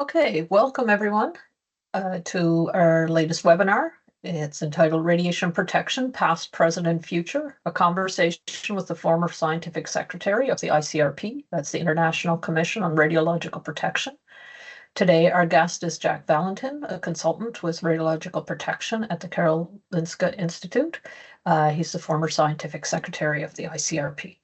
Okay, welcome everyone to our latest webinar. It's entitled Radiation Protection, Past, Present, and Future, a conversation with the former scientific secretary of the ICRP, that's the International Commission on Radiological Protection. Today, our guest is Jack Valentin, a consultant with radiological protection at the Karolinska Institute. He's the former scientific secretary of the ICRP.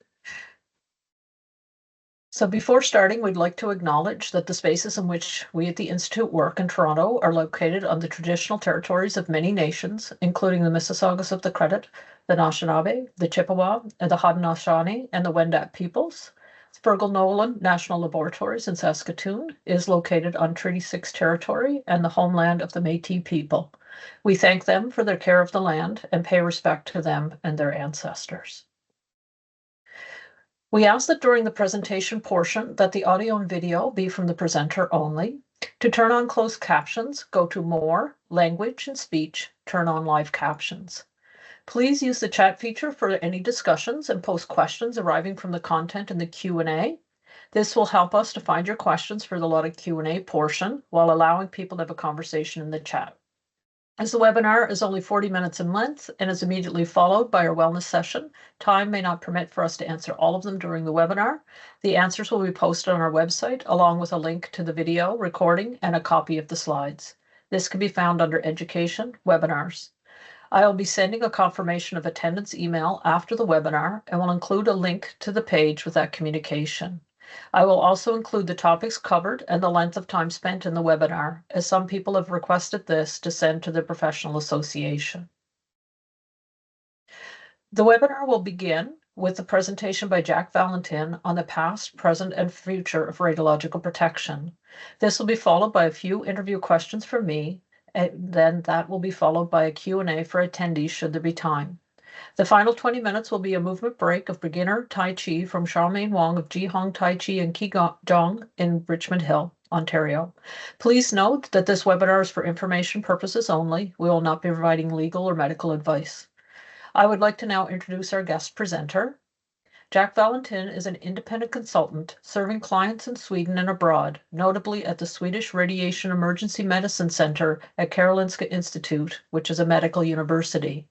So before starting, we'd like to acknowledge that the spaces in which we at the Institute work in Toronto are located on the traditional territories of many nations, including the Mississaugas of the Credit, the Anishinaabe, the Chippewa, and the Haudenosaunee and the Wendat peoples. Spergel Nolan National Laboratories in Saskatoon is located on Treaty 6 territory and the homeland of the Métis people. We thank them for their care of the land and pay respect to them and their ancestors. We ask that during the presentation portion that the audio and video be from the presenter only. To turn on closed captions, go to More, Language and Speech, turn on live captions. Please use the chat feature for any discussions and post questions arriving from the content in the Q&A. This will help us to find your questions for the lot of Q&A portion while allowing people to have a conversation in the chat. As the webinar is only 40 minutes in length and is immediately followed by our wellness session, time may not permit for us to answer all of them during the webinar. The answers will be posted on our website along with a link to the video recording and a copy of the slides. This can be found under Education, Webinars. I will be sending a confirmation of attendance email after the webinar and will include a link to the page with that communication. I will also include the topics covered and the length of time spent in the webinar, as some people have requested this to send to their professional association. The webinar will begin with a presentation by Jack Valentin on the past, present, and future of radiological protection. This will be followed by a few interview questions from me, and then that will be followed by a Q&A for attendees should there be time. The final 20 minutes will be a movement break of beginner Tai Chi from Charmaine Wong of Jihong Tai Chi and Qigong in Richmond Hill, Ontario. Please note that this webinar is for information purposes only. We will not be providing legal or medical advice. I would like to now introduce our guest presenter. Jack Valentin is an independent consultant serving clients in Sweden and abroad, notably at the Swedish Radiation Emergency Medicine Center at Karolinska Institute, which is a medical university.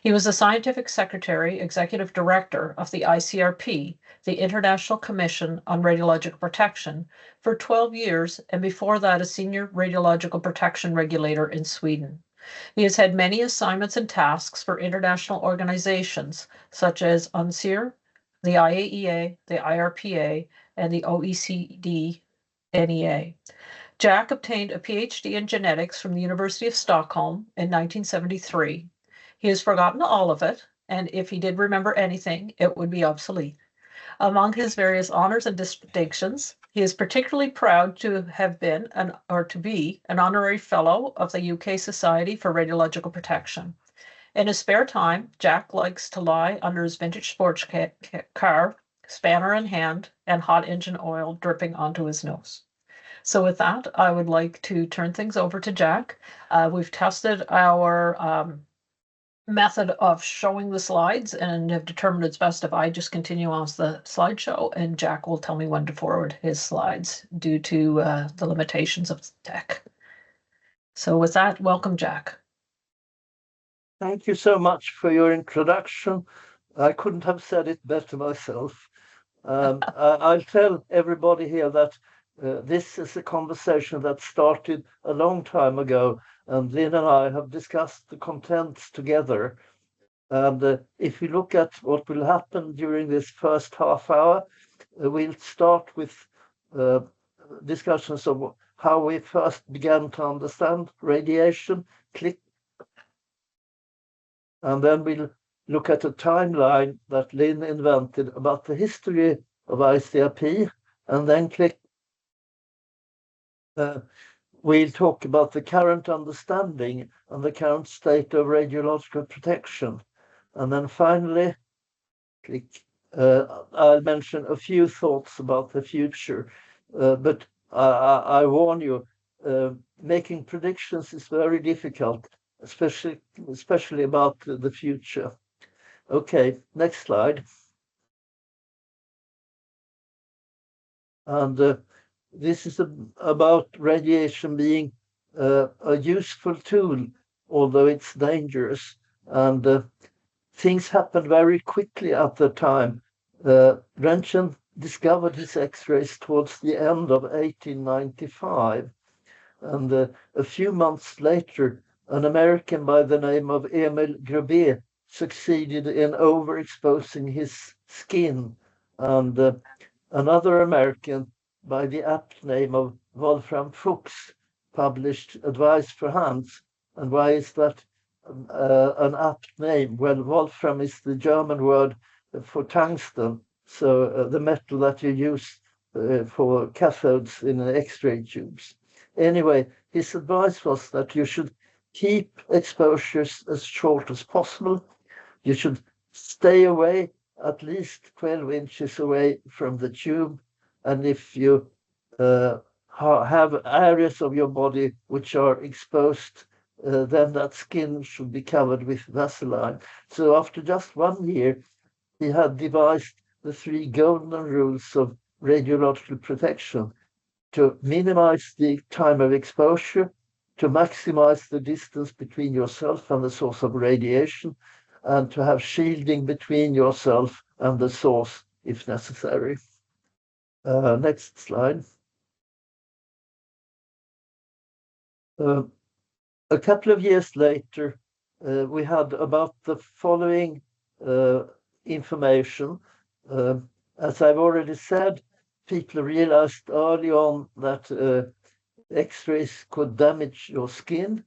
He was the scientific secretary, executive director of the ICRP, the International Commission on Radiological Protection, for 12 years, and before that, a senior radiological protection regulator in Sweden. He has had many assignments and tasks for international organizations such as UNCIR, the IAEA, the IRPA, and the OECD NEA. Jack obtained a PhD in genetics from the University of Stockholm in 1973. He has forgotten all of it, and if he did remember anything, it would be obsolete. Among his various honors and distinctions, he is particularly proud to have been to be an honorary fellow of the UK Society for Radiological Protection. In his spare time, Jack likes to lie under his vintage sports car, spanner in hand, and hot engine oil dripping onto his nose. So with that, I would like to turn things over to Jack. We've tested our method of showing the slides and have determined it's best if I just continue on the slideshow and Jack will tell me when to forward his slides due to the limitations of tech. So with that, welcome, Jack. Thank you so much for your introduction. I couldn't have said it better myself. I'll tell everybody here that this is a conversation that started a long time ago, and Lynn and I have discussed the contents together. And if we look at what will happen during this first half hour, we'll start with discussions of how we first began to understand radiation. Click. And then we'll look at a timeline that Lynn invented about the history of ICRP, and then click. We'll talk about the current understanding and the current state of radiological protection. And then finally, click. I'll mention a few thoughts about the future, but I warn you, making predictions is very difficult, especially about the future. Okay, next slide. And this is about radiation being a useful tool, although it's dangerous. And things happened very quickly at the time. Röntgen discovered his X-rays towards the end of 1895. And a few months later, an American by the name of Emil Grobet succeeded in overexposing his skin. And another American by the apt name of Wolfram Fuchs published Advice for Hands. And why is that an apt name? Well, Wolfram is the German word for tungsten, so the metal that you use for cathodes in X-ray tubes. Anyway, his advice was that you should keep exposures as short as possible. You should stay away at least 12 inches away from the tube. And if you have areas of your body which are exposed, then that skin should be covered with Vaseline. So after just 1 year, he had devised the 3 golden rules of radiological protection: to minimize the time of exposure, to maximize the distance between yourself and the source of radiation, and to have shielding between yourself and the source if necessary. Next slide. A couple of years later, we had about the following information. As I've already said, people realized early on that X-rays could damage your skin.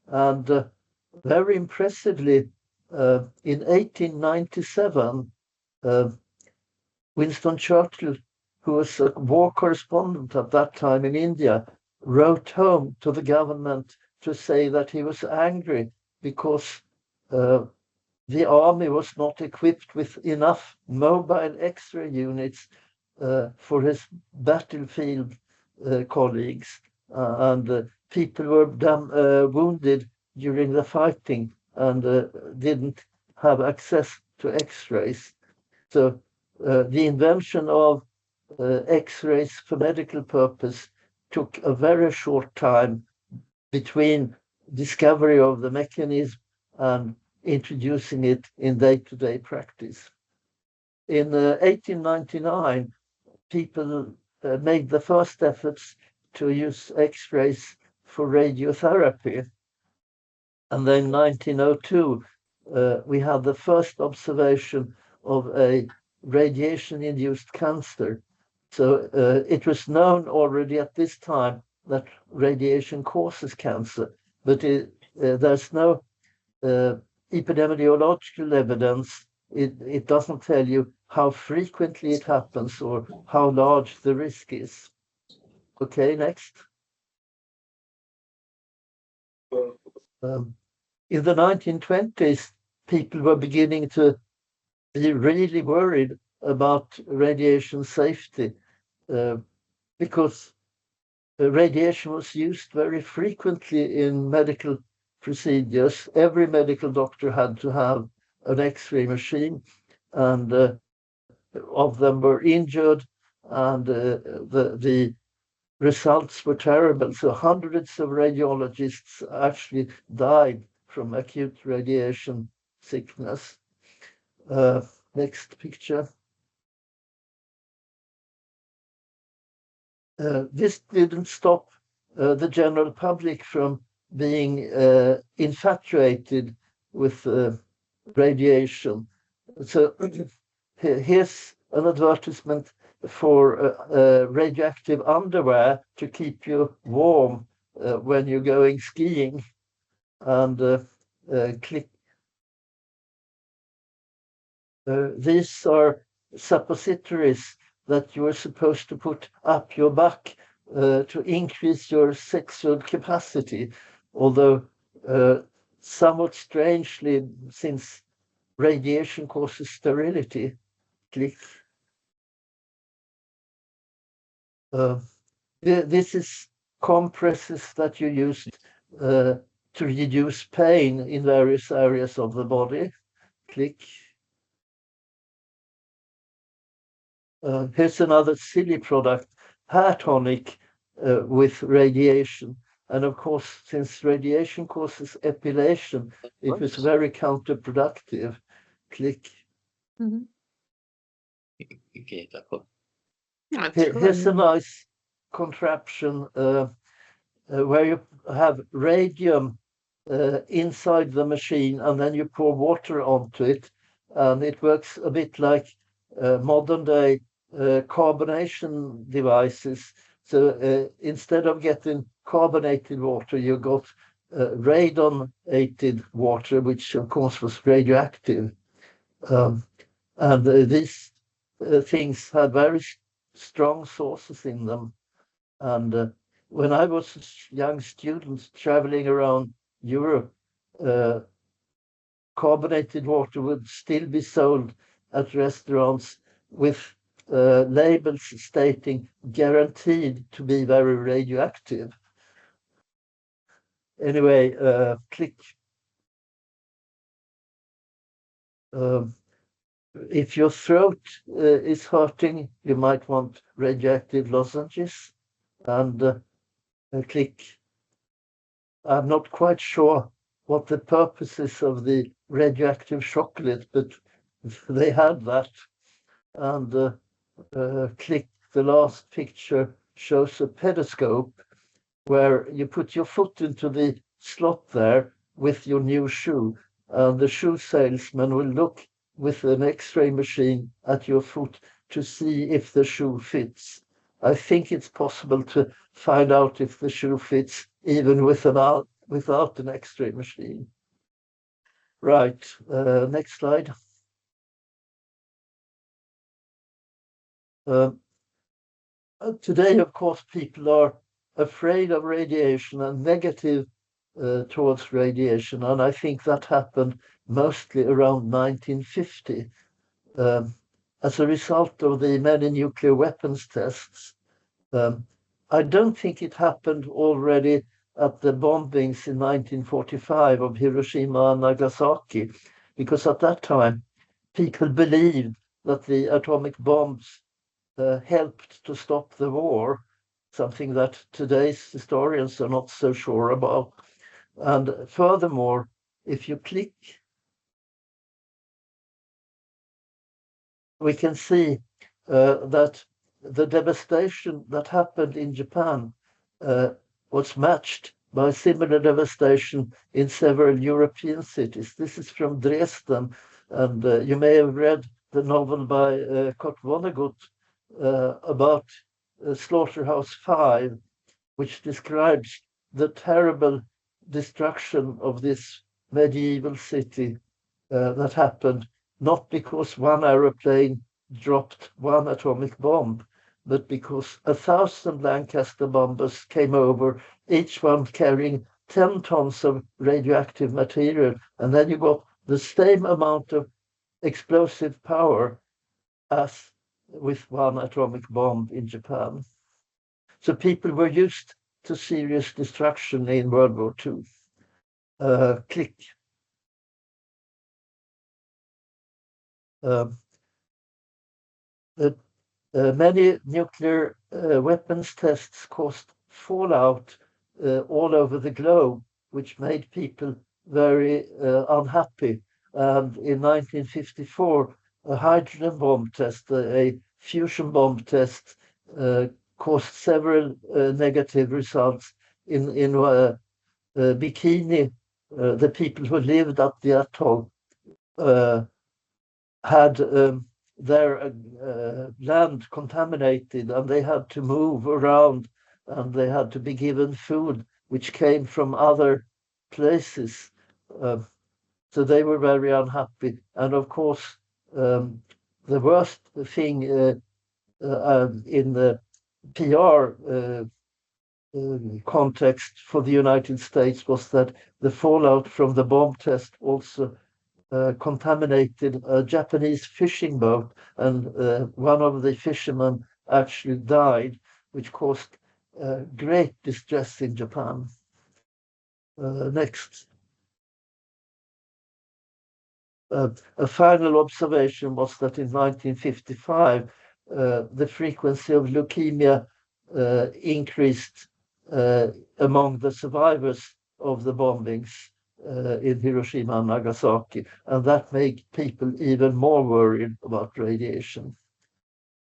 And very impressively, in 1897, Winston Churchill, who was a war correspondent at that time in India, wrote home to the government to say that he was angry because the army was not equipped with enough mobile X-ray units for his battlefield colleagues. And people were wounded during the fighting and didn't have access to X-rays. So the invention of X-rays for medical purpose took a very short time between discovery of the mechanism and introducing it in day-to-day practice. In 1899, people made the first efforts to use X-rays for radiotherapy. And then in 1902, we had the first observation of a radiation-induced cancer. So it was known already at this time that radiation causes cancer, but there's no epidemiological evidence. It doesn't tell you how frequently it happens or how large the risk is. Okay, next. In the 1920s, people were beginning to be really worried about radiation safety because radiation was used very frequently in medical procedures. Every medical doctor had to have an X-ray machine, and of them were injured, and the results were terrible. So hundreds of radiologists actually died from acute radiation sickness. Next picture. This didn't stop the general public from being infatuated with radiation. So here's an advertisement for radioactive underwear to keep you warm when you're going skiing. And click. These are suppositories that you are supposed to put up your back to increase your sexual capacity, although somewhat strangely, since radiation causes sterility. Click. This is compresses that you use to reduce pain in various areas of the body. Click. Here's another silly product hair tonic with radiation. And of course, since radiation causes epilation, it was very counterproductive. Click. Mhm. Here's a nice contraption where you have radium inside the machine, and then you pour water onto it, and it works a bit like modern day carbonation devices. So instead of getting carbonated water, you got radonated water, which of course was radioactive. And these things had very strong sources in them. And when I was a young student traveling around Europe, carbonated water would still be sold at restaurants with labels stating guaranteed to be very radioactive. Anyway, click. If your throat is hurting, you might want radioactive lozenges. And click. I'm not quite sure what the purpose is of the radioactive chocolate, but they had that. And click. The last picture shows a pedoscope where you put your foot into the slot there with your new shoe, and the shoe salesman will look with an X-ray machine at your foot to see if the shoe fits. I think it's possible to find out if the shoe fits even without an X-ray machine. Right, next slide. Today, of course, people are afraid of radiation and negative towards radiation, and I think that happened mostly around 1950 as a result of the many nuclear weapons tests. I don't think it happened already at the bombings in 1945 of Hiroshima and Nagasaki, because at that time people believed that the atomic bombs helped to stop the war, something that today's historians are not so sure about. And furthermore, if you click, we can see that the devastation that happened in Japan was matched by similar devastation in several European cities. This is from Dresden, and you may have read the novel by Kurt Vonnegut about Slaughterhouse 5, which describes the terrible destruction of this medieval city that happened not because one aeroplane dropped one atomic bomb, but because 1,000 Lancaster bombers came over, each one carrying 10 tons of radioactive material, and then you got the same amount of explosive power as with one atomic bomb in Japan. So people were used to serious destruction in World War II. Click. Many nuclear weapons tests caused fallout all over the globe, which made people very unhappy. And in 1954, a hydrogen bomb test, a fusion bomb test, caused several negative results in Bikini. The people who lived at the atoll had their land contaminated, and they had to move around, and they had to be given food which came from other places. So they were very unhappy. And of course, the worst thing in the PR context for the United States was that the fallout from the bomb test also contaminated a Japanese fishing boat, and one of the fishermen actually died, which caused great distress in Japan. Next. A final observation was that in 1955, the frequency of leukemia increased among the survivors of the bombings in Hiroshima and Nagasaki, and that made people even more worried about radiation.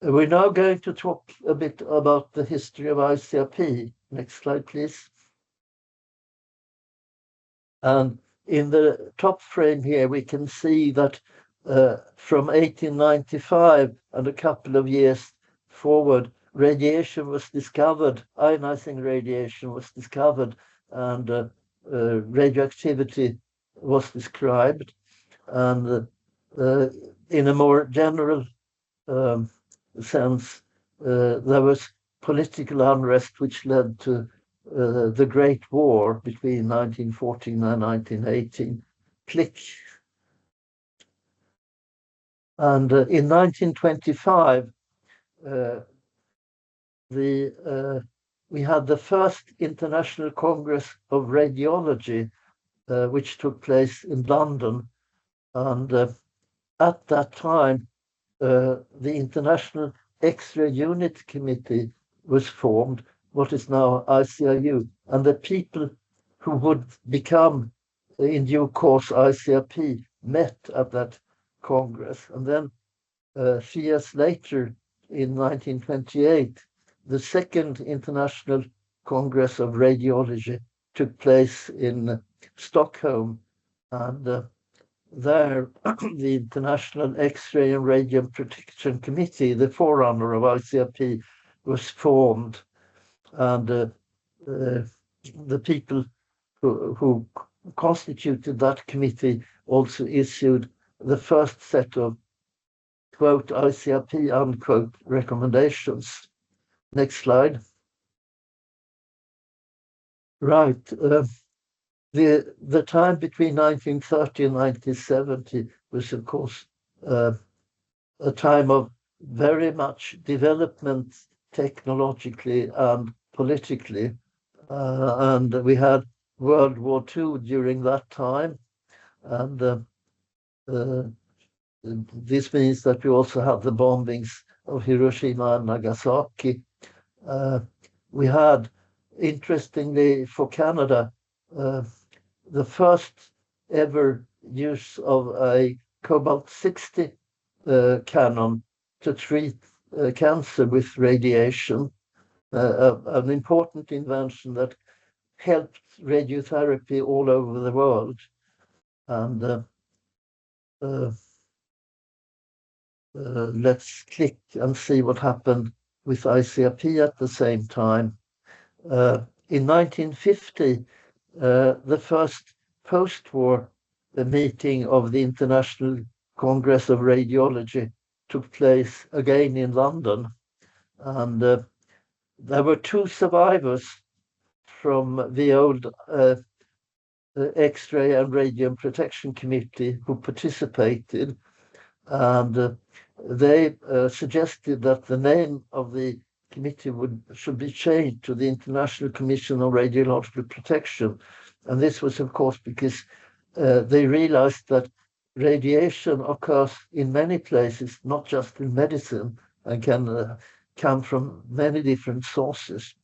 We're now going to talk a bit about the history of ICRP. Next slide, please. And in the top frame here, we can see that from 1895 and a couple of years forward, radiation was discovered, ionizing radiation was discovered, and radioactivity was described. And in a more general sense, there was political unrest which led to the Great War between 1914 and 1918. Click. And in 1925, we had the first International Congress of Radiology, which took place in London. And at that time, the International X-ray Unit Committee was formed, what is now ICRU, and the people who would become, in due course, ICRP met at that Congress. And then 3 years later, in 1928, the Second International Congress of Radiology took place in Stockholm, and there, the International X-ray and Radium Protection Committee, the forerunner of ICRP, was formed, and the people who constituted that committee also issued the first set of, quote, ICRP, unquote, recommendations. Next slide. Right. The time between 1930 and 1970 was, of course, a time of very much development technologically and politically. And we had World War II during that time. And this means that we also had the bombings of Hiroshima and Nagasaki. We had, interestingly for Canada, the first ever use of a cobalt-60 cannon to treat cancer with radiation, an important invention that helped radiotherapy all over the world. And let's click and see what happened with ICRP at the same time. In 1950, the first post-war meeting of the International Congress of Radiology took place again in London. And there were 2 survivors from the old X-ray and Radium Protection Committee who participated. And they suggested that the name of the committee should be changed to the International Commission on Radiological Protection. And this was, of course, because they realized that radiation occurs in many places, not just in medicine, and can come from many different sources.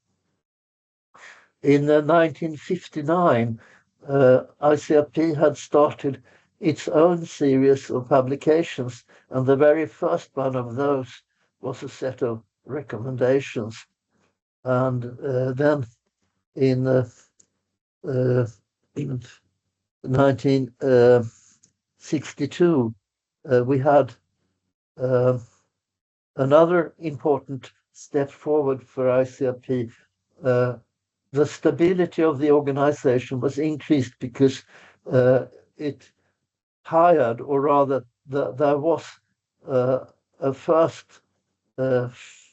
In 1959, ICRP had started its own series of publications, and the very first one of those was a set of recommendations. And then in 1962, we had another important step forward for ICRP. The stability of the organization was increased because it hired, or rather, there was a first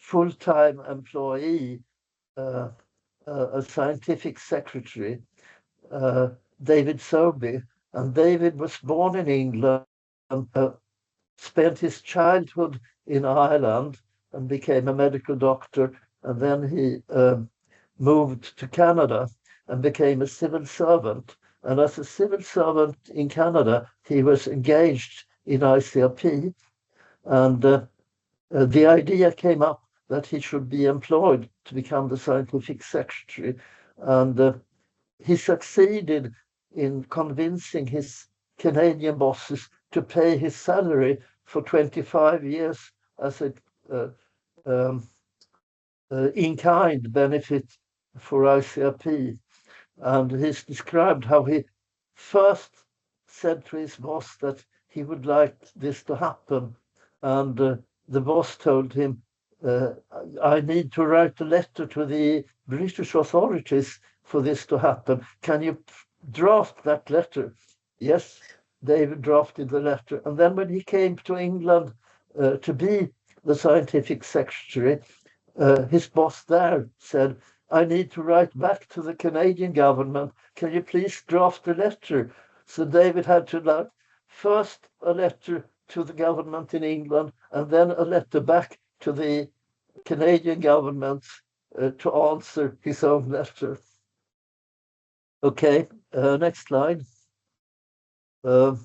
full-time employee, a scientific secretary, David Sobey. And David was born in England, spent his childhood in Ireland and became a medical doctor. And then he moved to Canada and became a civil servant. And as a civil servant in Canada, he was engaged in ICRP. And the idea came up that he should be employed to become the scientific secretary. And he succeeded in convincing his Canadian bosses to pay his salary for 25 years as a in-kind benefit for ICRP. And he's described how he first said to his boss that he would like this to happen. And the boss told him, I need to write a letter to the British authorities for this to happen. Can you draft that letter? Yes, David drafted the letter. And then when he came to England to be the scientific secretary, his boss there said, I need to write back to the Canadian government. Can you please draft a letter? So David had to write first a letter to the government in England and then a letter back to the Canadian government to answer his own letter. Okay, next slide. Between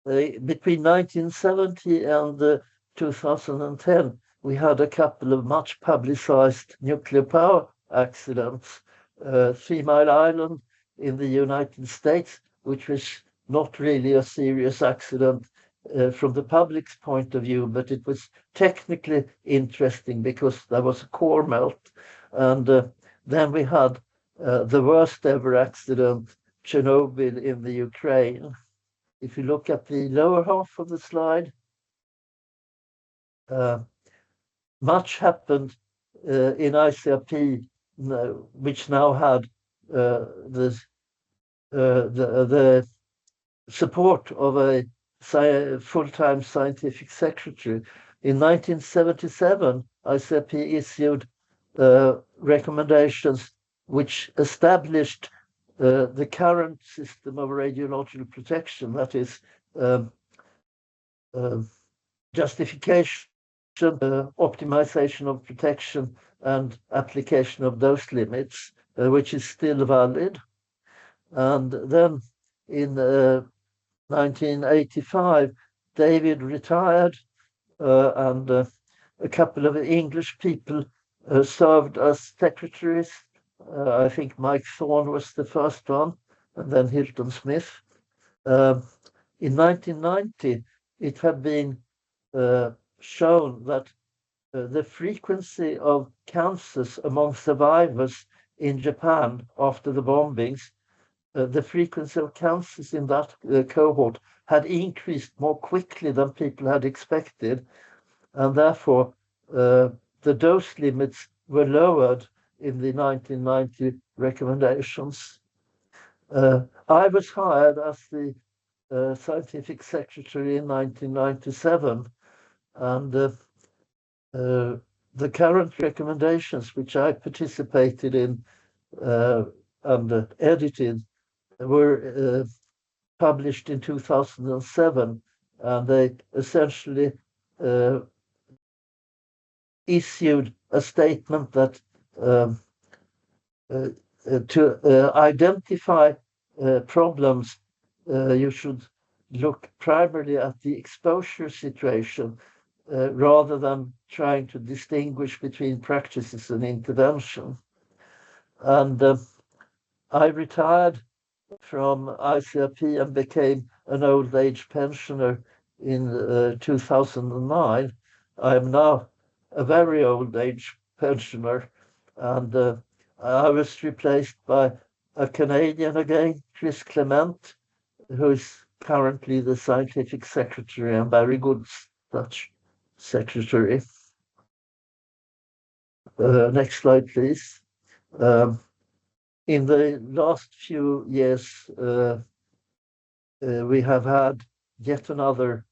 1970 and 2010, we had a couple of much publicized nuclear power accidents. 3 Mile Island in the United States, which was not really a serious accident from the public's point of view, but it was technically interesting because there was a core melt. And then we had the worst ever accident, Chernobyl in the Ukraine. If you look at the lower half of the slide, much happened in ICRP, which now had the support of a full-time scientific secretary. In 1977, ICRP issued recommendations which established the current system of radiological protection, that is justification, optimization of protection, and application of dose limits, which is still valid. And then in 1985, David retired, and a couple of English people served as secretaries. I think Mike Thorne was the first one, and then Hilton Smith. In 1990, it had been shown that the frequency of cancers among survivors in Japan after the bombings, the frequency of cancers in that cohort had increased more quickly than people had expected, and therefore the dose limits were lowered in the 1990 recommendations. I was hired as the scientific secretary in 1997, and the current recommendations, which I participated in and edited, were published in 2007, and they essentially issued a statement that to identify problems, you should look primarily at the exposure situation rather than trying to distinguish between practices and intervention. And I retired from ICRP and became an old age pensioner in 2009. I am now a very old age pensioner, and I was replaced by a Canadian again, Chris Clement, who is currently the scientific secretary and very good such secretary. Next slide, please. In the last few years, we have had yet another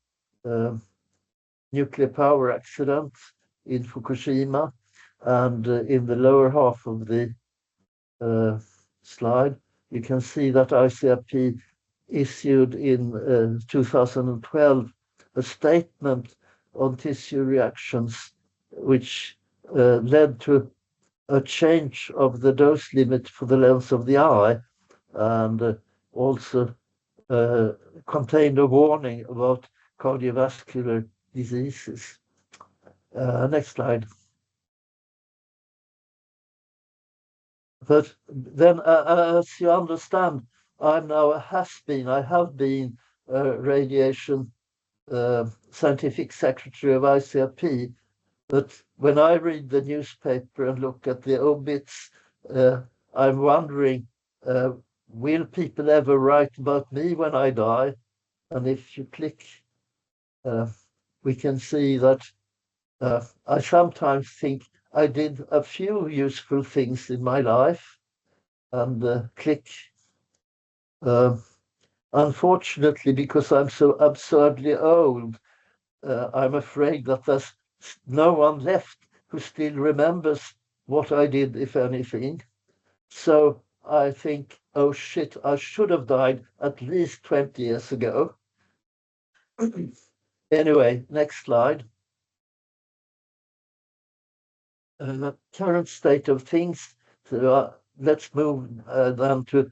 nuclear power accident in Fukushima, and in the lower half of the slide, you can see that ICRP issued in 2012 a statement on tissue reactions, which led to a change of the dose limit for the lens of the eye, and also contained a warning about cardiovascular diseases. Next slide. But then, as you understand, I'm now a has-been. I have been radiation scientific secretary of ICRP. But when I read the newspaper and look at the obits, I'm wondering, will people ever write about me when I die? And if you click, we can see that I sometimes think I did a few useful things in my life, and click. Unfortunately, because I'm so absurdly old, I'm afraid that there's no one left who still remembers what I did, if anything. So I think, oh shit, I should have died at least 20 years ago. Anyway, next slide. Current state of things. So, let's move then to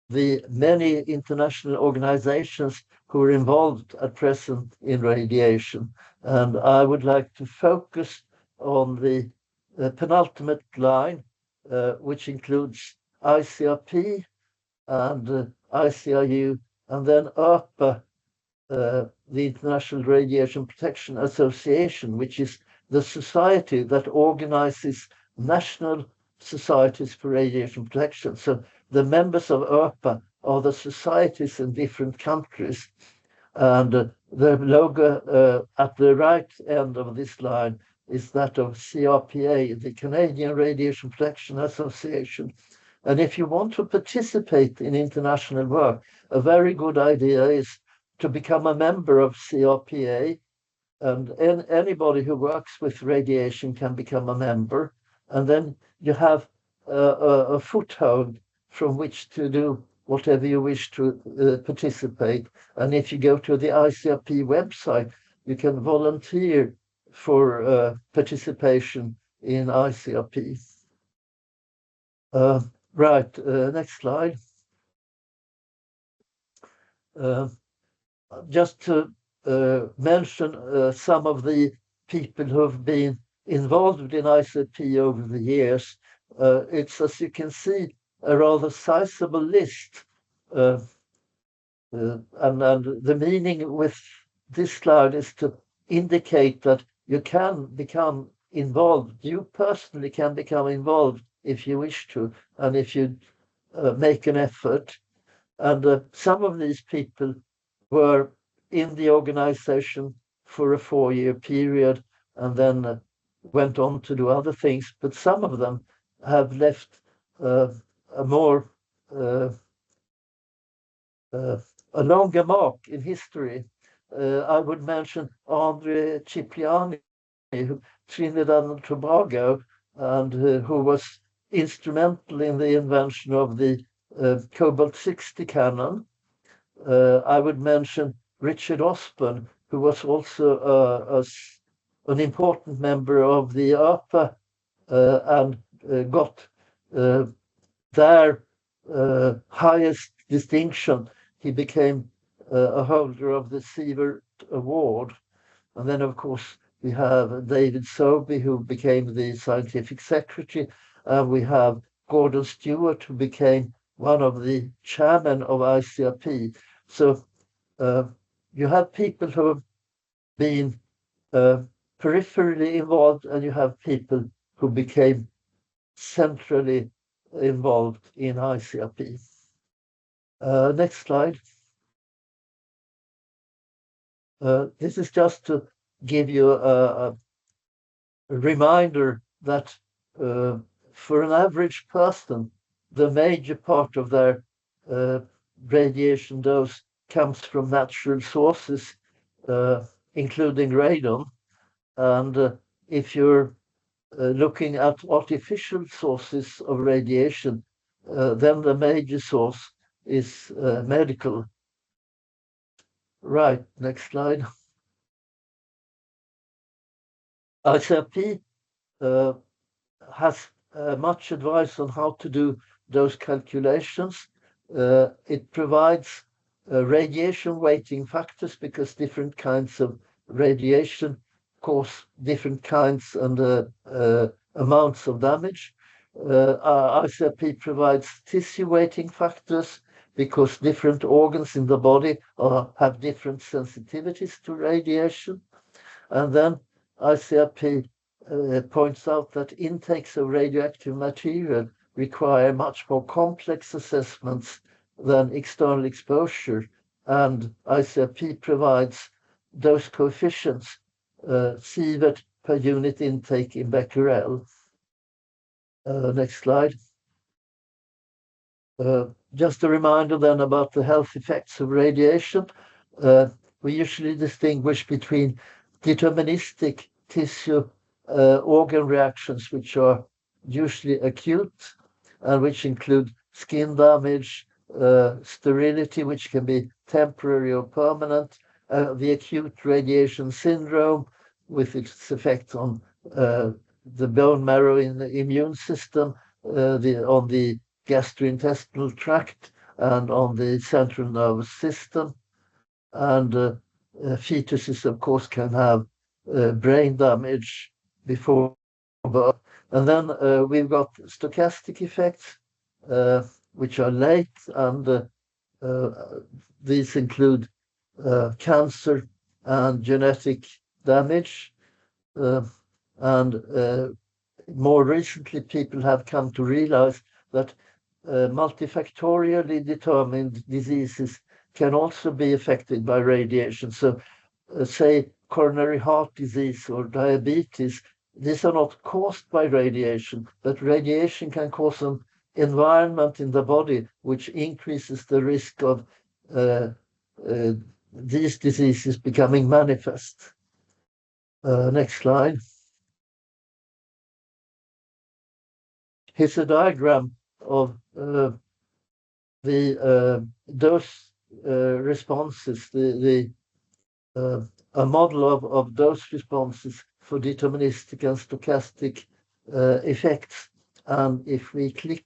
the many international organizations who are involved at present in radiation. And I would like to focus on the penultimate line, which includes ICRP and ICRU, and then IRPA, the International Radiation Protection Association, which is the society that organizes national societies for radiation protection. So the members of IRPA are the societies in different countries. And the logo at the right end of this line is that of CRPA, the Canadian Radiation Protection Association. And if you want to participate in international work, a very good idea is to become a member of CRPA, and anybody who works with radiation can become a member. And then you have a foothold from which to do whatever you wish to participate. And if you go to the ICRP website, you can volunteer for participation in ICRP. Right, next slide. Just to mention some of the people who have been involved in ICRP over the years. It's, as you can see, a rather sizable list. And the meaning with this slide is to indicate that you can become involved. You personally can become involved if you wish to, and if you make an effort. And some of these people were in the organization for a 4-year period and then went on to do other things. But some of them have left a longer mark in history. I would mention Andre Cipriani, Trinidad and Tobago, and who was instrumental in the invention of the cobalt-60 cannon. I would mention Richard Osborne, who was also an important member of the IRPA and got their highest distinction. He became a holder of the Sievert Award. And then, of course, we have David Sobey, who became the scientific secretary. We have Gordon Stewart, who became one of the chairmen of ICRP. So you have people who have been peripherally involved, and you have people who became centrally involved in ICRP. Next slide. This is just to give you a reminder that for an average person, the major part of their radiation dose comes from natural sources, including radon. And if you're looking at artificial sources of radiation, then the major source is medical. Right, next slide. ICRP has much advice on how to do those calculations. It provides radiation weighting factors because different kinds of radiation cause different kinds and amounts of damage. ICRP provides tissue weighting factors because different organs in the body have different sensitivities to radiation. And then ICRP points out that intakes of radioactive material require much more complex assessments than external exposure. And ICRP provides dose coefficients, sievert per unit intake in becquerel. Next slide. Just a reminder then about the health effects of radiation. We usually distinguish between deterministic tissue organ reactions, which are usually acute and which include skin damage, sterility, which can be temporary or permanent, the acute radiation syndrome with its effect on the bone marrow in the immune system, on the gastrointestinal tract and on the central nervous system. And fetuses, of course, can have brain damage before birth. And then we've got stochastic effects, which are late, and these include cancer and genetic damage. And more recently, people have come to realize that multifactorially determined diseases can also be affected by radiation. So, say, coronary heart disease or diabetes, these are not caused by radiation, but radiation can cause an environment in the body which increases the risk of these diseases becoming manifest. Next slide. Here's a diagram of the dose responses, a model of dose responses for deterministic and stochastic effects. And if we click,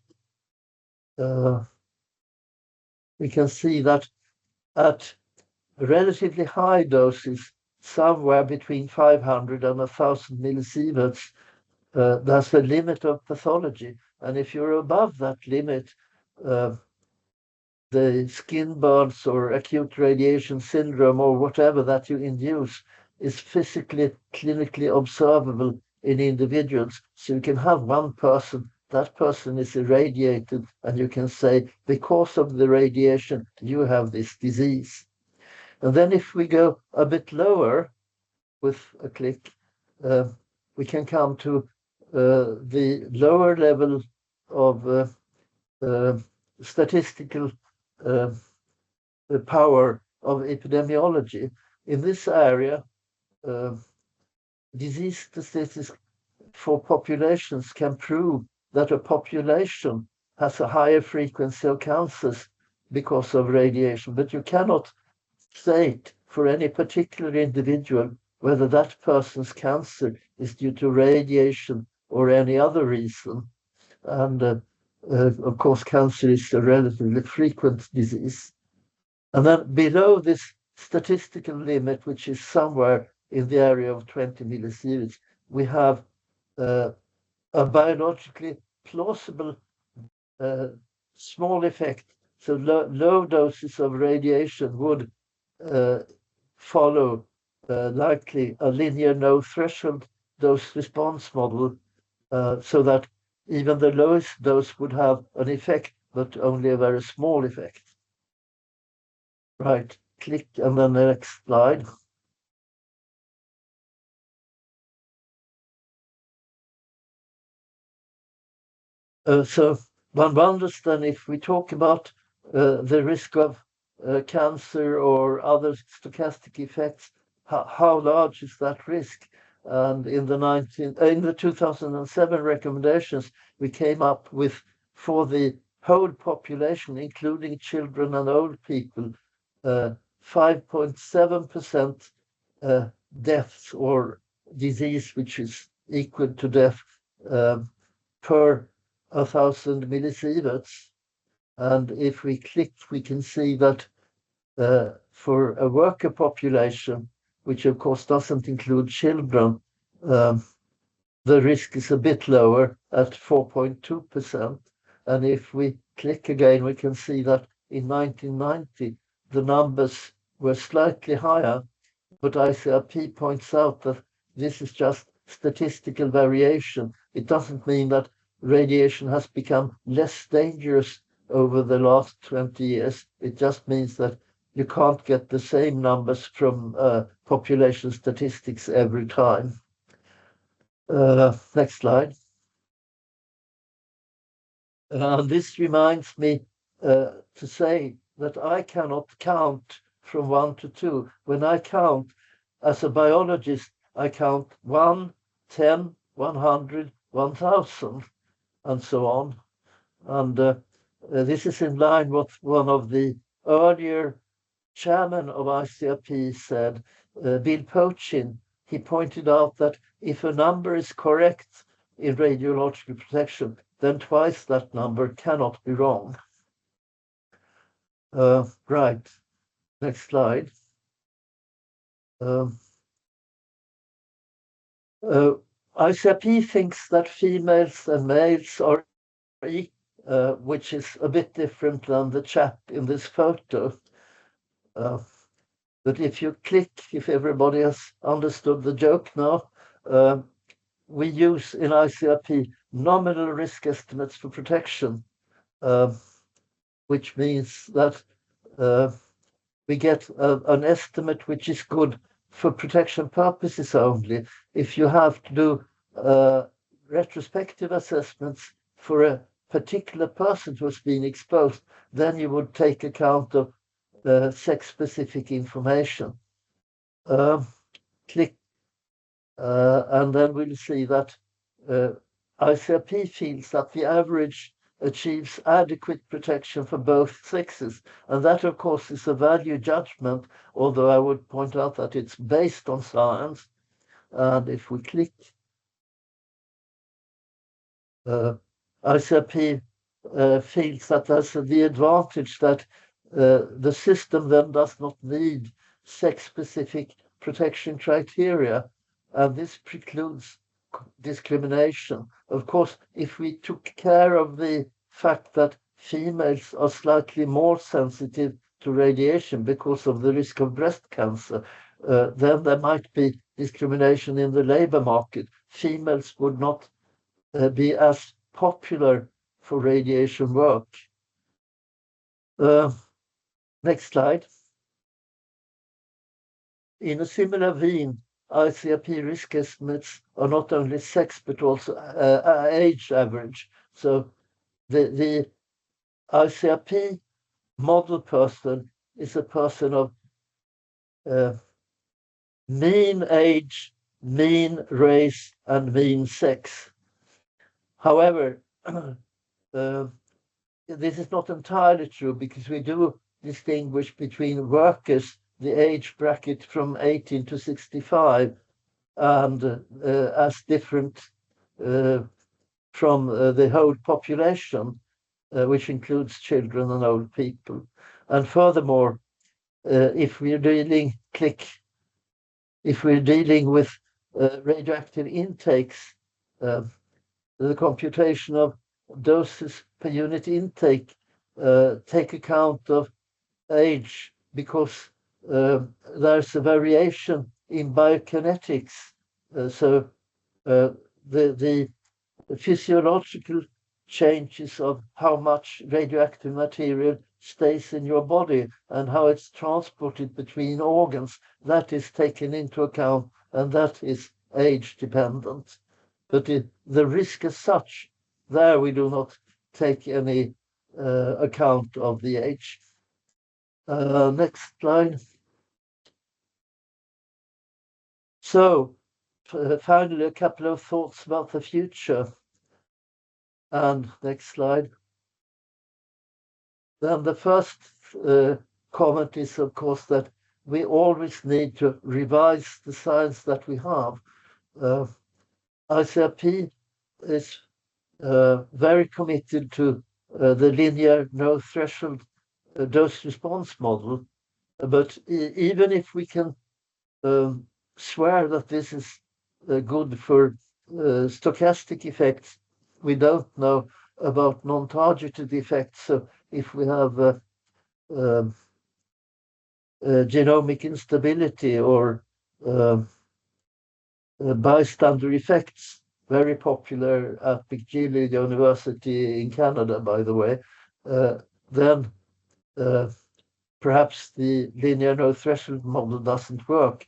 we can see that at relatively high doses, somewhere between 500 and 1,000 millisieverts, there's a limit of pathology. And if you're above that limit, the skin burns or acute radiation syndrome or whatever that you induce is physically, clinically observable in individuals. So you can have one person, that person is irradiated, and you can say, because of the radiation, you have this disease. And then if we go a bit lower with a click, we can come to the lower level of statistical power of epidemiology. In this area, disease statistics for populations can prove that a population has a higher frequency of cancers because of radiation, but you cannot state for any particular individual whether that person's cancer is due to radiation or any other reason. And of course, cancer is a relatively frequent disease. And then below this statistical limit, which is somewhere in the area of 20 millisieverts, we have a biologically plausible small effect. So low doses of radiation would follow likely a linear no threshold dose response model, so that even the lowest dose would have an effect, but only a very small effect. Right, click, and then the next slide. So one wonders then, if we talk about the risk of cancer or other stochastic effects, how large is that risk? And in the 2007 recommendations, we came up with, for the whole population, including children and old people, 5.7% deaths or disease, which is equal to death per 1,000 millisieverts. And if we click, we can see that for a worker population, which of course doesn't include children, the risk is a bit lower, at 4.2%. And if we click again, we can see that in 1990, the numbers were slightly higher, but ICRP points out that this is just statistical variation. It doesn't mean that radiation has become less dangerous over the last 20 years. It just means that you can't get the same numbers from population statistics every time. Next slide. This reminds me to say that I cannot count from 1 to 2. When I count as a biologist, I count 1, 10, 100, 1000, and so on. And this is in line with one of the earlier chairman of ICRP said, Bill Pochin. He pointed out that if a number is correct in radiological protection, then twice that number cannot be wrong. Right, next slide. ICRP thinks that females and males are equal, which is a bit different than the chap in this photo. But if you click, if everybody has understood the joke now, we use in ICRP nominal risk estimates for protection, which means that we get an estimate which is good for protection purposes only. If you have to do retrospective assessments for a particular person who has been exposed, then you would take account of sex-specific information. Click, and then we'll see that ICRP feels that the average achieves adequate protection for both sexes. And that, of course, is a value judgment, although I would point out that it's based on science. And if we click, ICRP feels that there's the advantage that the system then does not need sex-specific protection criteria, and this precludes discrimination. Of course, if we took care of the fact that females are slightly more sensitive to radiation because of the risk of breast cancer, then there might be discrimination in the labor market. Females would not be as popular for radiation work. Next slide. In a similar vein, ICRP risk estimates are not only sex but also age average. So the ICRP model person is a person of mean age, mean race, and mean sex. However, this is not entirely true because we do distinguish between workers, the age bracket from 18 to 65, and as different from the whole population, which includes children and old people. And furthermore, if we're dealing with radioactive intakes, the computation of doses per unit intake take account of age, because there's a variation in biokinetics. So the physiological changes of how much radioactive material stays in your body and how it's transported between organs, that is taken into account, and that is age dependent. But the risk as such, there we do not take any account of the age. Next slide. So finally, a couple of thoughts about the future. And next slide. Then the first comment is, of course, that we always need to revise the science that we have. ICRP is very committed to the linear no threshold dose response model. But even if we can swear that this is good for stochastic effects, we don't know about non-targeted effects. So if we have genomic instability or bystander effects, very popular at McGill University in Canada, by the way, then perhaps the linear no threshold model doesn't work.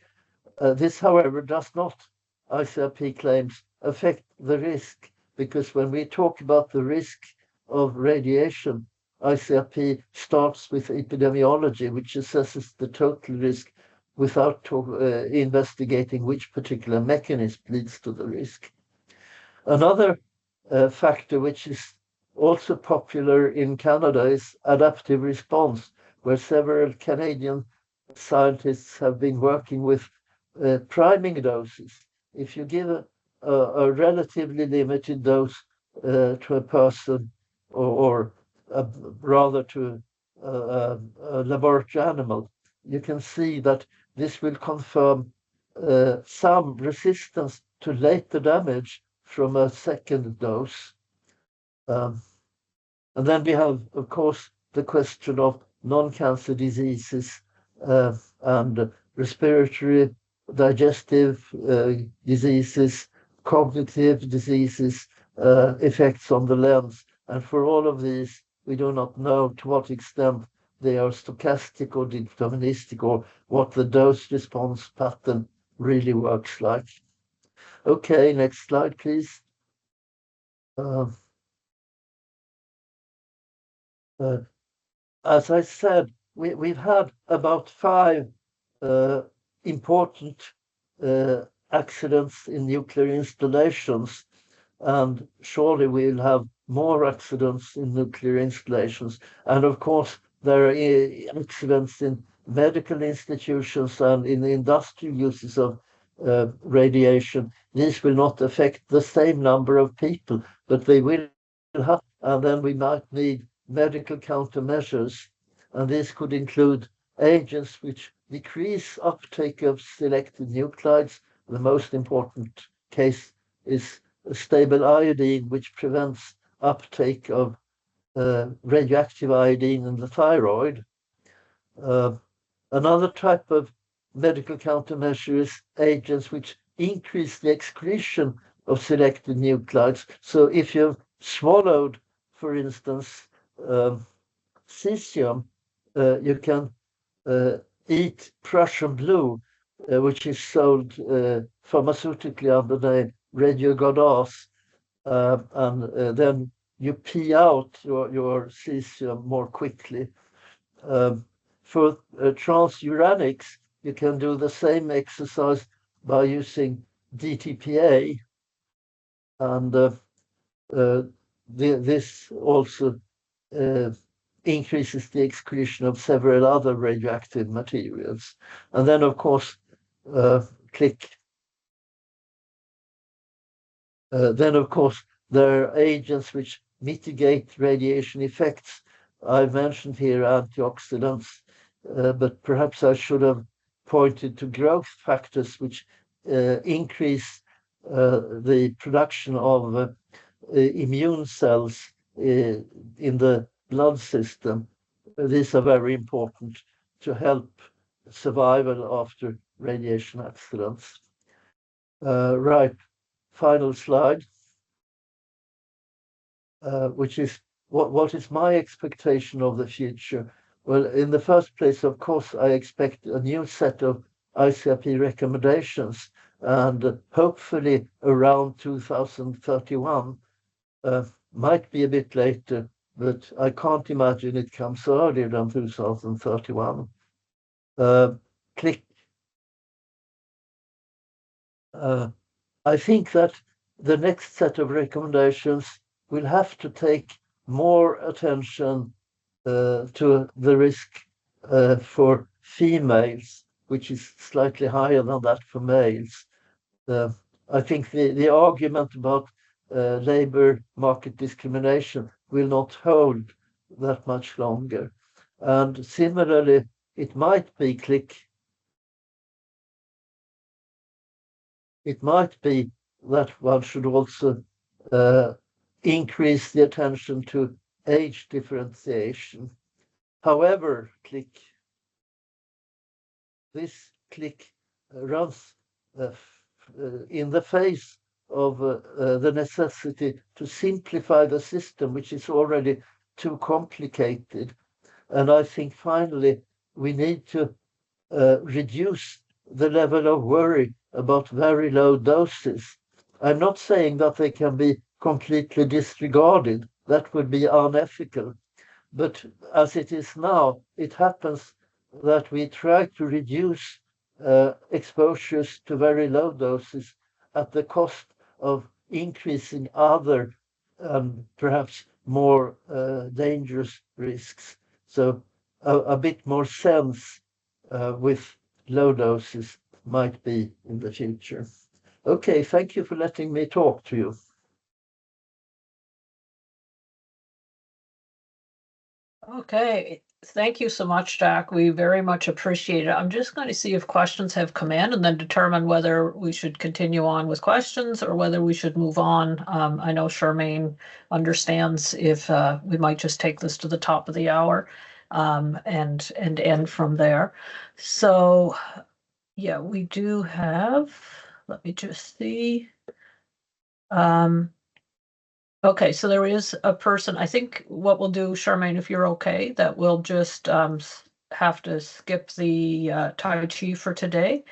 This, however, does not, ICRP claims, affect the risk, because when we talk about the risk of radiation, ICRP starts with epidemiology, which assesses the total risk without investigating which particular mechanism leads to the risk. Another factor which is also popular in Canada is adaptive response, where several Canadian scientists have been working with priming doses. If you give a relatively limited dose to a person, or rather to a laboratory animal, you can see that this will confirm some resistance to later damage from a second dose. And then we have, of course, the question of non-cancer diseases and respiratory, digestive diseases, cognitive diseases, effects on the lens. And for all of these, we do not know to what extent they are stochastic or deterministic, or what the dose response pattern really works like. Okay, next slide, please. As I said, we've had about 5 important accidents in nuclear installations, and surely we'll have more accidents in nuclear installations. And of course, there are accidents in medical institutions and in the industrial uses of radiation. These will not affect the same number of people, but they will have, and then we might need medical countermeasures. And this could include agents which decrease uptake of selected nuclides. The most important case is stable iodine, which prevents uptake of radioactive iodine in the thyroid. Another type of medical countermeasure is agents which increase the excretion of selected nuclides. So if you've swallowed, for instance, cesium, you can eat Prussian blue, which is sold pharmaceutically under the name radiogodase, and then you pee out your cesium more quickly. For transuranics, you can do the same exercise by using DTPA, and this also increases the excretion of several other radioactive materials. And then, of course, there are agents which mitigate radiation effects. I mentioned here antioxidants, but perhaps I should have pointed to growth factors which increase the production of immune cells in the blood system. These are very important to help survival after radiation accidents. Right, final slide, which is what is my expectation of the future? Well, in the first place, of course, I expect a new set of ICRP recommendations, and hopefully around 2031. Might be a bit later, but I can't imagine it comes earlier than 2031. I think that the next set of recommendations will have to take more attention to the risk for females, which is slightly higher than that for males. I think the argument about labor market discrimination will not hold that much longer. And similarly, it might be that one should also increase the attention to age differentiation. However, this click runs in the face of the necessity to simplify the system, which is already too complicated. And I think finally we need to reduce the level of worry about very low doses. I'm not saying that they can be completely disregarded. That would be unethical. But as it is now, it happens that we try to reduce exposures to very low doses at the cost of increasing other, perhaps more dangerous risks. So a bit more sense with low doses might be in the future. Okay, thank you for letting me talk to you. Okay, thank you so much, Jack. We very much appreciate it. I'm just going to see if questions have come in and then determine whether we should continue on with questions or whether we should move on. I know Charmaine understands if we might just take this to the top of the hour and end from there. So, yeah, we do have, let me just see. Okay, so there is a person, I think what we'll do, Charmaine, if you're okay, that we'll just have to skip the Tai Chi for today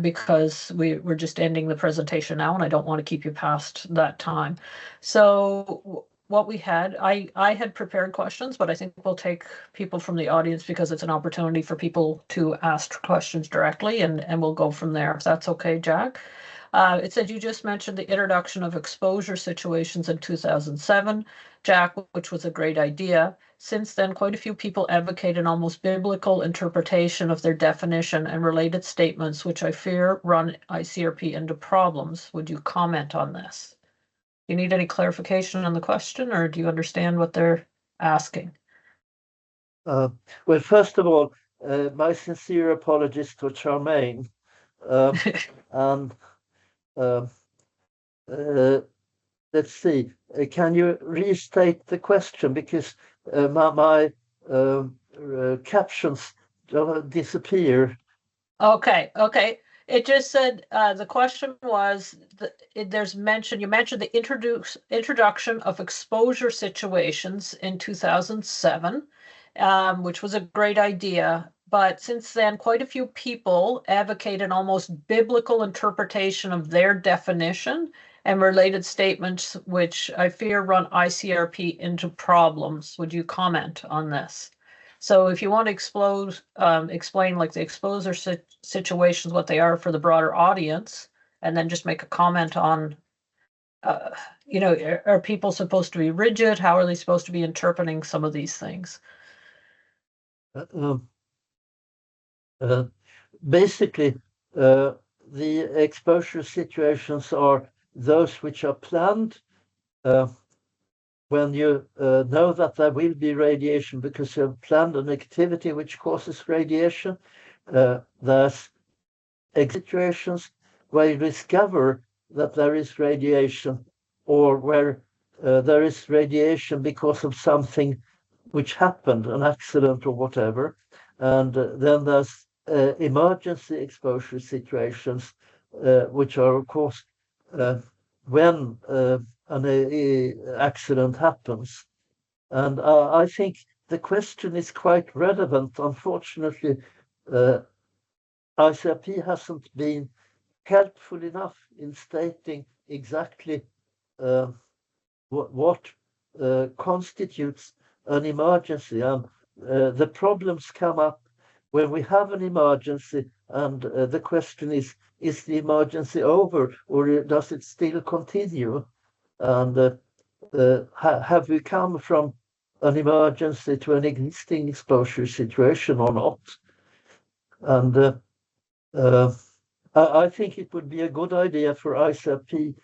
because we're just ending the presentation now and I don't want to keep you past that time. So what we had, I had prepared questions, but I think we'll take people from the audience because it's an opportunity for people to ask questions directly and we'll go from there, if that's okay, Jack. It said you just mentioned the introduction of exposure situations in 2007, Jack, which was a great idea. Since then, quite a few people advocate an almost biblical interpretation of their definition and related statements, which I fear run ICRP into problems. Would you comment on this? Do you need any clarification on the question, or do you understand what they're asking? Well, first of all, my sincere apologies to Charmaine. And let's see, can you restate the question? Because my captions disappear. Okay. It just said the question was you mentioned the introduction of exposure situations in 2007, which was a great idea. But since then, quite a few people advocate an almost biblical interpretation of their definition and related statements, which I fear run ICRP into problems. Would you comment on this? So if you want to explain like the exposure situations, what they are for the broader audience, and then just make a comment on, are people supposed to be rigid? How are they supposed to be interpreting some of these things? Basically, the exposure situations are those which are planned when you know that there will be radiation because you have planned an activity which causes radiation. There's situations where you discover that there is radiation or where there is radiation because of something which happened, an accident or whatever. And then there's emergency exposure situations, which are, of course, when an accident happens. And I think the question is quite relevant. Unfortunately, ICRP hasn't been helpful enough in stating exactly what constitutes an emergency. And the problems come up when we have an emergency, and the question is the emergency over or does it still continue? And have we come from an emergency to an existing exposure situation or not? And I think it would be a good idea for ICRP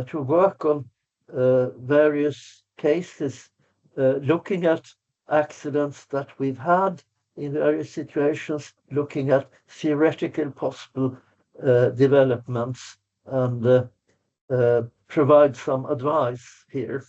to work on various cases, looking at accidents that we've had in various situations, looking at theoretical possible developments, and provide some advice here.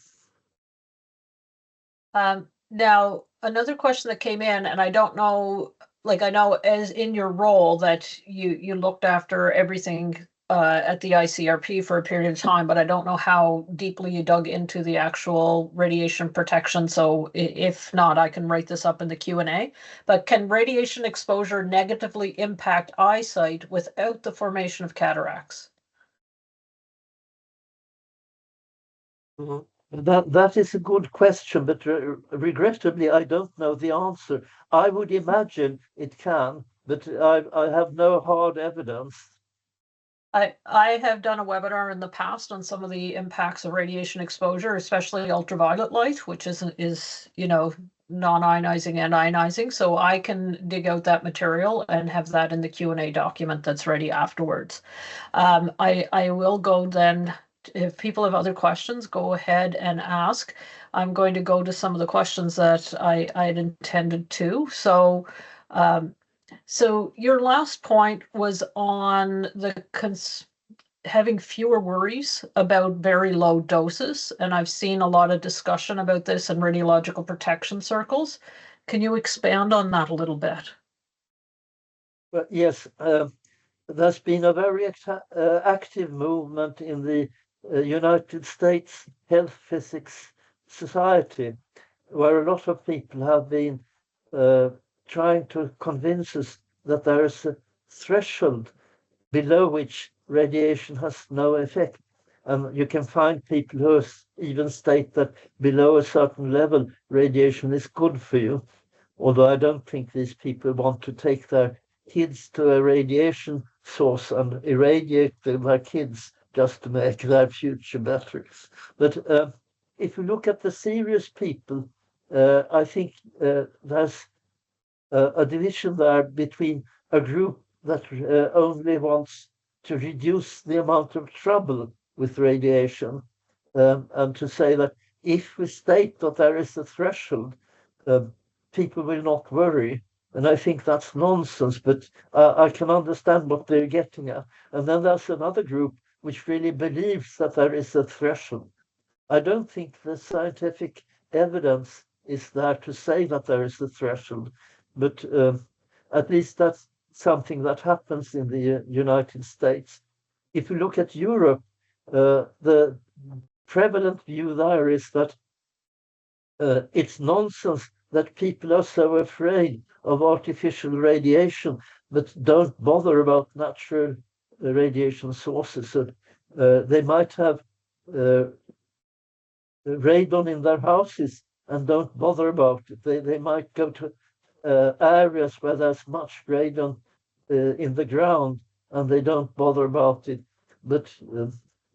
Now, another question that came in, and I don't know, like I know as in your role that you looked after everything at the ICRP for a period of time, but I don't know how deeply you dug into the actual radiation protection. So if not, I can write this up in the Q&A. But can radiation exposure negatively impact eyesight without the formation of cataracts? That is a good question, but regrettably, I don't know the answer. I would imagine it can, but I have no hard evidence. I have done a webinar in the past on some of the impacts of radiation exposure, especially ultraviolet light, which is non-ionizing and ionizing. So I can dig out that material and have that in the Q&A document that's ready afterwards. I will go then, if people have other questions, go ahead and ask. I'm going to go to some of the questions that I had intended to. So your last point was on the having fewer worries about very low doses, and I've seen a lot of discussion about this in radiological protection circles. Can you expand on that a little bit? Well, yes, there's been a very active movement in the United States Health Physics Society, where a lot of people have been trying to convince us that there is a threshold below which radiation has no effect. And you can find people who even state that below a certain level, radiation is good for you. Although I don't think these people want to take their kids to a radiation source and irradiate their kids just to make their future better. But if you look at the serious people, I think there's a division there between a group that only wants to reduce the amount of trouble with radiation, and to say that if we state that there is a threshold, people will not worry. And I think that's nonsense, but I can understand what they're getting at. And then there's another group which really believes that there is a threshold. I don't think the scientific evidence is there to say that there is a threshold, but at least that's something that happens in the United States. If you look at Europe, the prevalent view there is that it's nonsense that people are so afraid of artificial radiation, but don't bother about natural radiation sources. So, they might have radon in their houses and don't bother about it. They might go to areas where there's much radon in the ground and they don't bother about it. But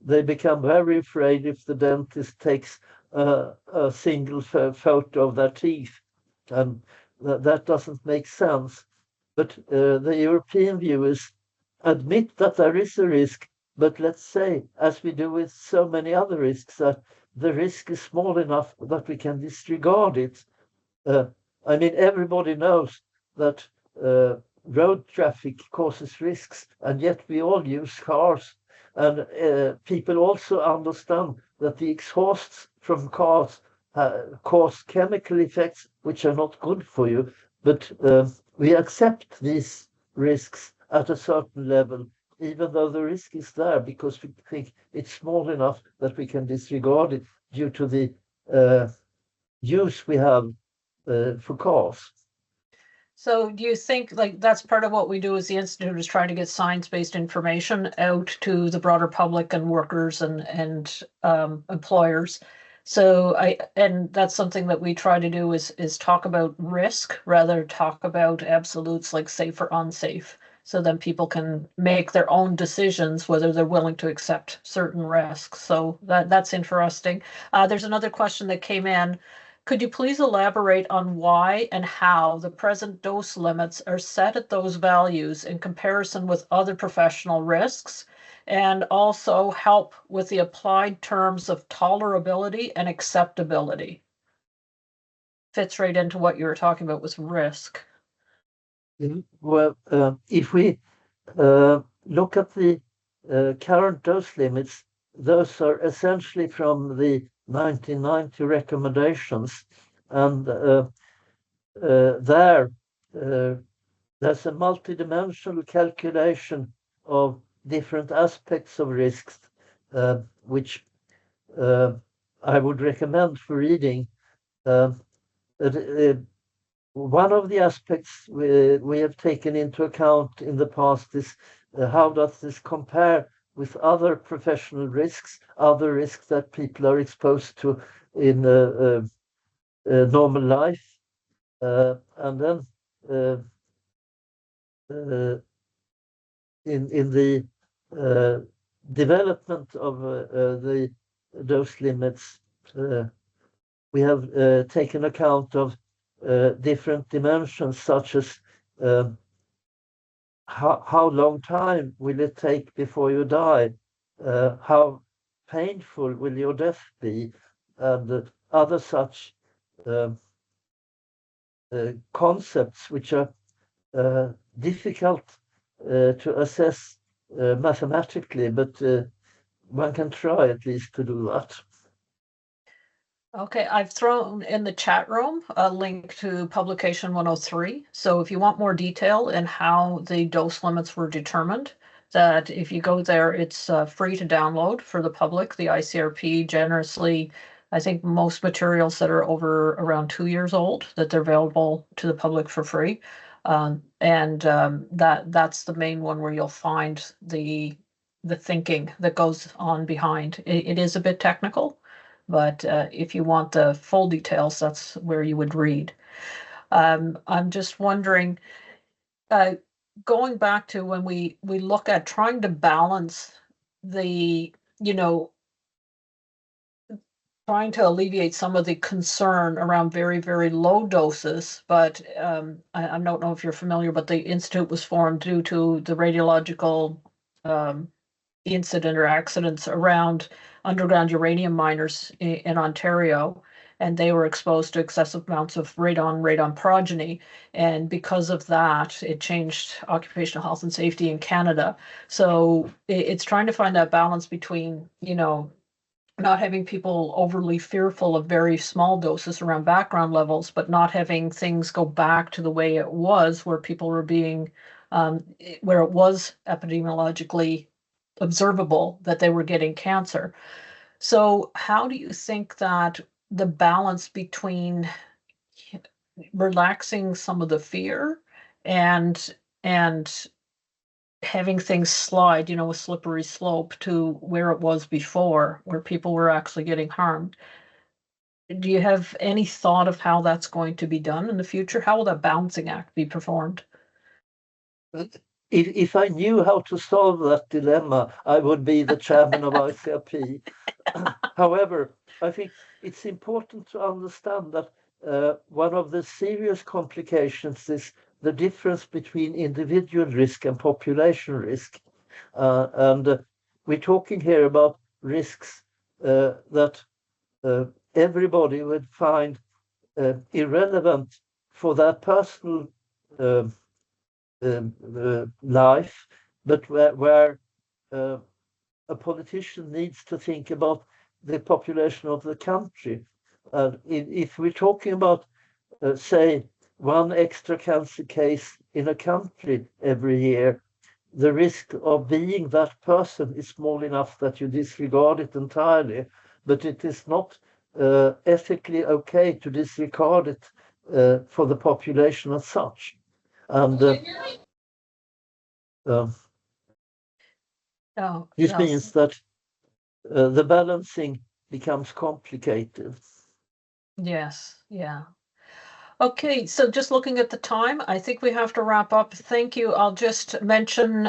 they become very afraid if the dentist takes a single photo of their teeth. And that doesn't make sense. But the European view is admit that there is a risk, but let's say, as we do with so many other risks, that the risk is small enough that we can disregard it. I mean, everybody knows that road traffic causes risks, and yet we all use cars. And people also understand that the exhausts from cars cause chemical effects which are not good for you. But we accept these risks at a certain level, even though the risk is there, because we think it's small enough that we can disregard it due to the use we have for cars. So do you think like that's part of what we do as the Institute is trying to get science-based information out to the broader public and workers and employers? So and that's something that we try to do is talk about risk rather talk about absolutes like safe or unsafe. So then people can make their own decisions whether they're willing to accept certain risks. So that's interesting. There's another question that came in. Could you please elaborate on why and how the present dose limits are set at those values in comparison with other professional risks, and also help with the applied terms of tolerability and acceptability? Fits right into what you were talking about with risk. Well, if we look at the current dose limits, those are essentially from the 1990 recommendations, and there's a multidimensional calculation of different aspects of risks, which I would recommend for reading. One of the aspects we have taken into account in the past is how does this compare with other professional risks, other risks that people are exposed to in normal life, and then in the development of the dose limits, we have taken account of different dimensions, such as how long time will it take before you die, how painful will your death be, and other such concepts which are difficult to assess mathematically, but one can try at least to do that. Okay, I've thrown in the chat room a link to publication 103. So if you want more detail in how the dose limits were determined, that if you go there, it's free to download for the public. The ICRP generously, I think most materials that are over around 2 years old, that they're available to the public for free. That's the main one where you'll find the thinking that goes on behind. It is a bit technical, but if you want the full details, that's where you would read. I'm just wondering, going back to when we look at trying to balance the, trying to alleviate some of the concern around very, very low doses, but I don't know if you're familiar, but the Institute was formed due to the radiological incident or accidents around underground uranium miners in Ontario, and they were exposed to excessive amounts of radon progeny. And because of that, it changed occupational health and safety in Canada. So it's trying to find that balance between, not having people overly fearful of very small doses around background levels, but not having things go back to the way it was, where people were being, where it was epidemiologically observable that they were getting cancer. So how do you think that the balance between relaxing some of the fear and having things slide, a slippery slope to where it was before, where people were actually getting harmed? Do you have any thought of how that's going to be done in the future? How will that balancing act be performed? If I knew how to solve that dilemma, I would be the chairman of ICRP. However, I think it's important to understand that one of the serious complications is the difference between individual risk and population risk. And we're talking here about risks that everybody would find irrelevant for their personal life, but where a politician needs to think about the population of the country. If we're talking about, say, one extra cancer case in a country every year, the risk of being that person is small enough that you disregard it entirely, but it is not ethically okay to disregard it for the population as such. And this means that the balancing becomes complicated. Yes, yeah. Okay, so just looking at the time, I think we have to wrap up. Thank you. I'll just mention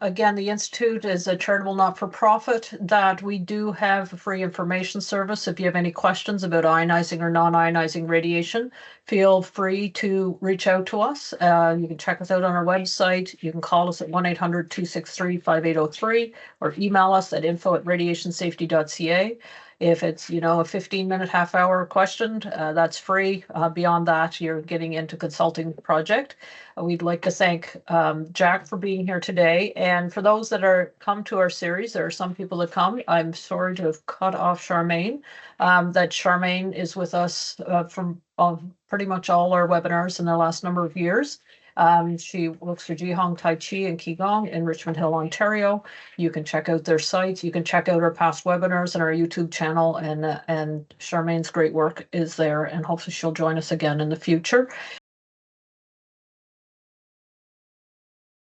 again, the Institute is a charitable not-for-profit, that we do have a free information service. If you have any questions about ionizing or non-ionizing radiation, feel free to reach out to us. You can check us out on our website. You can call us at 1-800-263-5803 or email us at info@radiationsafety.ca. If it's, a 15-minute, half-hour question, that's free. Beyond that, you're getting into consulting project. We'd like to thank Jack for being here today. And for those that are come to our series, there are some people that come. I'm sorry to have cut off Charmaine. That Charmaine is with us from pretty much all our webinars in the last number of years. She works for Jihong Tai Chi and Qigong in Richmond Hill, Ontario. You can check out their sites. You can check out our past webinars and our YouTube channel. And Charmaine's great work is there. And hopefully she'll join us again in the future.